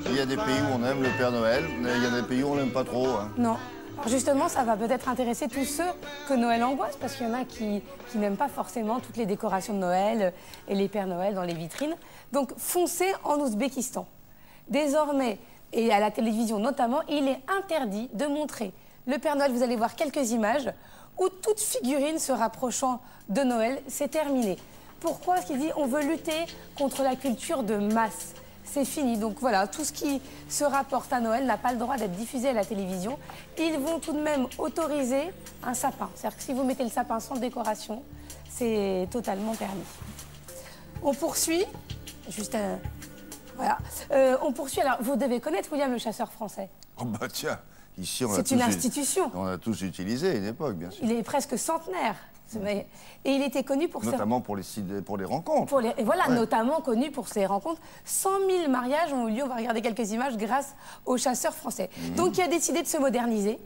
Il y a des pays où on aime le Père Noël, mais il y a des pays où on l'aime pas trop. Hein. Non. Alors justement, ça va peut-être intéresser tous ceux que Noël angoisse, parce qu'il y en a qui n'aiment pas forcément toutes les décorations de Noël et les Pères Noël dans les vitrines. Donc foncez en Ouzbékistan. Désormais, et à la télévision notamment, il est interdit de montrer le Père Noël. Vous allez voir quelques images où toute figurine se rapprochant de Noël, c'est terminé. Pourquoi? Parce qu'il dit on veut lutter contre la culture de masse. C'est fini. Donc voilà, tout ce qui se rapporte à Noël n'a pas le droit d'être diffusé à la télévision. Ils vont tout de même autoriser un sapin. C'est-à-dire que si vous mettez le sapin sans décoration, c'est totalement permis. On poursuit. Juste un... Voilà. On poursuit. Alors, vous devez connaître William le chasseur français. Oh bah tiens, ici on a C'est une institution. On a tous utilisé à une époque, bien sûr. Il est presque centenaire. Et il était connu pour notamment pour les rencontres. Et voilà, ouais. Notamment connu pour ses rencontres. 100 000 mariages ont eu lieu, on va regarder quelques images, grâce aux chasseurs français. Donc il a décidé de se moderniser.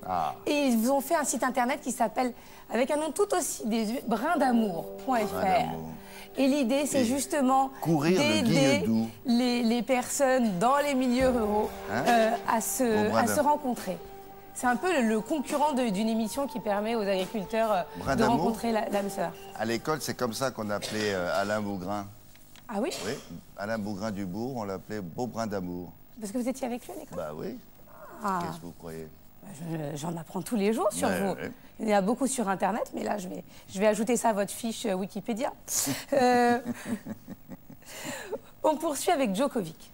Et ils ont fait un site internet qui s'appelle, avec un nom tout aussi désuet, brindamour.fr. Et l'idée, c'est justement d'aider les personnes dans les milieux ruraux à se rencontrer. C'est un peu le concurrent d'une émission qui permet aux agriculteurs de rencontrer l'âme sœur. À l'école, c'est comme ça qu'on appelait Alain Bougrain. Ah oui? Oui, Alain Bougrain du Bourg, on l'appelait Beau Brin d'Amour. Parce que vous étiez avec lui à l'école? Bah oui. Ah. Qu'est-ce que vous croyez? J'en apprends tous les jours sur vous. Ouais. Il y a beaucoup sur Internet, mais là, je vais ajouter ça à votre fiche Wikipédia. On poursuit avec Djokovic,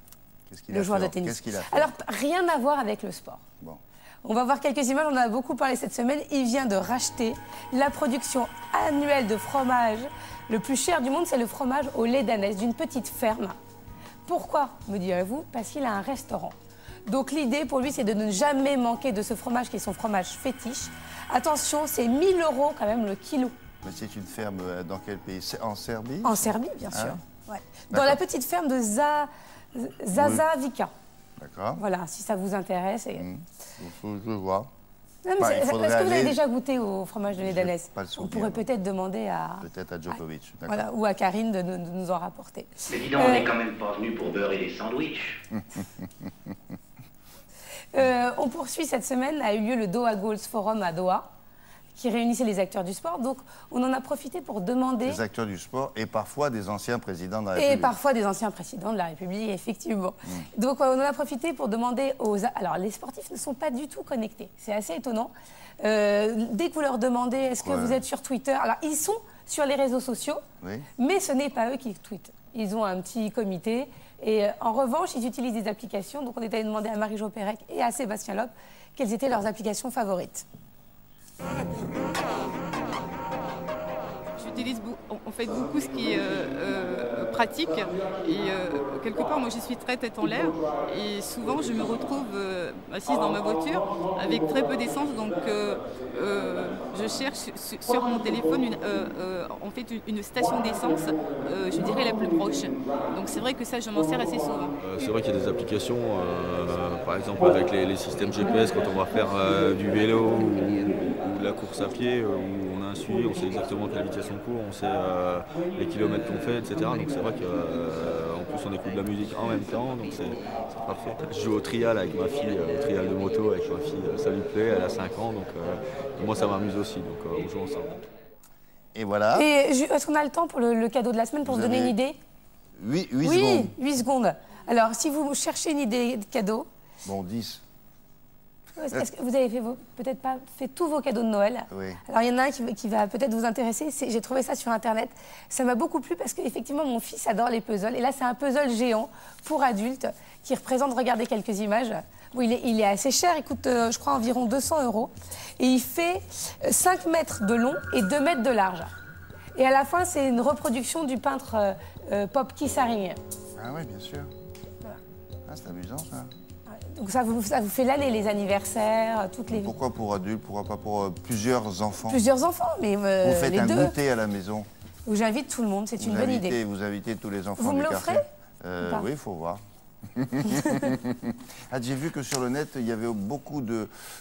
le joueur de tennis. Qu'est-ce qu'il a fait? Alors, rien à voir avec le sport. Bon. On va voir quelques images, on en a beaucoup parlé cette semaine. Il vient de racheter la production annuelle de fromage. Le plus cher du monde, c'est le fromage au lait d'ânesse d'une petite ferme. Pourquoi, me direz-vous? Parce qu'il a un restaurant. Donc l'idée pour lui, c'est de ne jamais manquer de ce fromage qui est son fromage fétiche. Attention, c'est 1 000 € quand même le kilo. Mais c'est une ferme dans quel pays? C'est en Serbie? En Serbie, bien sûr. Ouais. Dans la petite ferme de Zazavica. D'accord. Voilà, si ça vous intéresse. Je vois. Est-ce que vous avez déjà goûté au fromage de lait d'ânesse? On pourrait peut-être demander à... Peut-être à Djokovic. Voilà, ou à Karine de nous en rapporter. Mais dis donc, on n'est quand même pas venu pour beurrer des sandwichs. On poursuit cette semaine, a eu lieu le Doha Goals Forum à Doha, qui réunissait les acteurs du sport. Donc, on en a profité pour demander... Des acteurs du sport et parfois des anciens présidents de la République. Et parfois des anciens présidents de la République, effectivement. Donc, on en a profité pour demander aux... Alors, les sportifs ne sont pas du tout connectés. C'est assez étonnant. Dès que vous leur demandez, est-ce que vous êtes sur Twitter? Alors, ils sont sur les réseaux sociaux, mais ce n'est pas eux qui tweetent. Ils ont un petit comité. Et en revanche, ils utilisent des applications. Donc, on est allé demander à Marie-Jo Pérec et à Sébastien Loeb quelles étaient leurs applications favorites. J'utilise en fait beaucoup ce qui est pratique et quelque part moi je suis très tête en l'air et souvent je me retrouve assise dans ma voiture avec très peu d'essence donc je cherche sur mon téléphone en fait une station d'essence je dirais la plus proche. Donc c'est vrai que ça je m'en sers assez souvent. C'est vrai qu'il y a des applications par exemple avec les systèmes GPS quand on va faire du vélo ou de la course à pied où on a un suivi, on sait exactement quelle vitesse on court, on sait les kilomètres qu'on fait, etc. Donc c'est vrai qu'en plus on écoute de la musique en même temps, donc c'est parfait. Je joue au trial avec ma fille, au trial de moto avec ma fille, ça lui plaît, elle a 5 ans, donc moi ça m'amuse aussi, donc on joue ensemble. Et voilà. Et est-ce qu'on a le temps pour le cadeau de la semaine pour se donner une idée? 8 secondes. 8 secondes. Alors si vous cherchez une idée de cadeau... Bon, 10. Est-ce que vous avez peut-être pas fait tous vos cadeaux de Noël? Oui. Alors, il y en a un qui va peut-être vous intéresser. J'ai trouvé ça sur Internet. Ça m'a beaucoup plu parce qu'effectivement, mon fils adore les puzzles. Et là, c'est un puzzle géant pour adultes qui représente, regardez quelques images. Bon, il est assez cher, il coûte, je crois, environ 200 €. Et il fait 5 mètres de long et 2 mètres de large. Et à la fin, c'est une reproduction du peintre Popki Saring. Ah oui, bien sûr. Voilà. Ah, c'est amusant, ça. Donc ça vous fait l'année, les anniversaires, toutes les... Pourquoi pour adultes? Pourquoi pas pour plusieurs enfants? Plusieurs enfants, mais vous faites les deux. Goûter à la maison. J'invite tout le monde, c'est une bonne idée. Vous invitez tous les enfants vous du quartier. Vous me l'offrez? Oui, il faut voir. J'ai vu que sur le net, il y avait beaucoup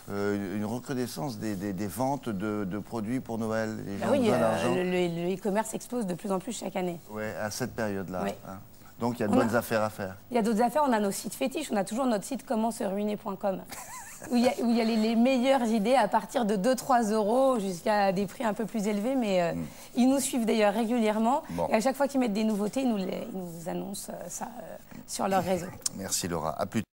une recrudescence des ventes de produits pour Noël. Les gens oui, le e-commerce explose de plus en plus chaque année. Oui, à cette période-là. Oui. Hein. Donc il y a de bonnes affaires à faire. Il y a d'autres affaires, on a nos sites fétiches, on a toujours notre site commentsruiner.com où il y a les meilleures idées à partir de 2-3 euros jusqu'à des prix un peu plus élevés, mais ils nous suivent d'ailleurs régulièrement. Bon. Et à chaque fois qu'ils mettent des nouveautés, ils nous annoncent ça sur leur réseau. Merci Laura, à plus tard.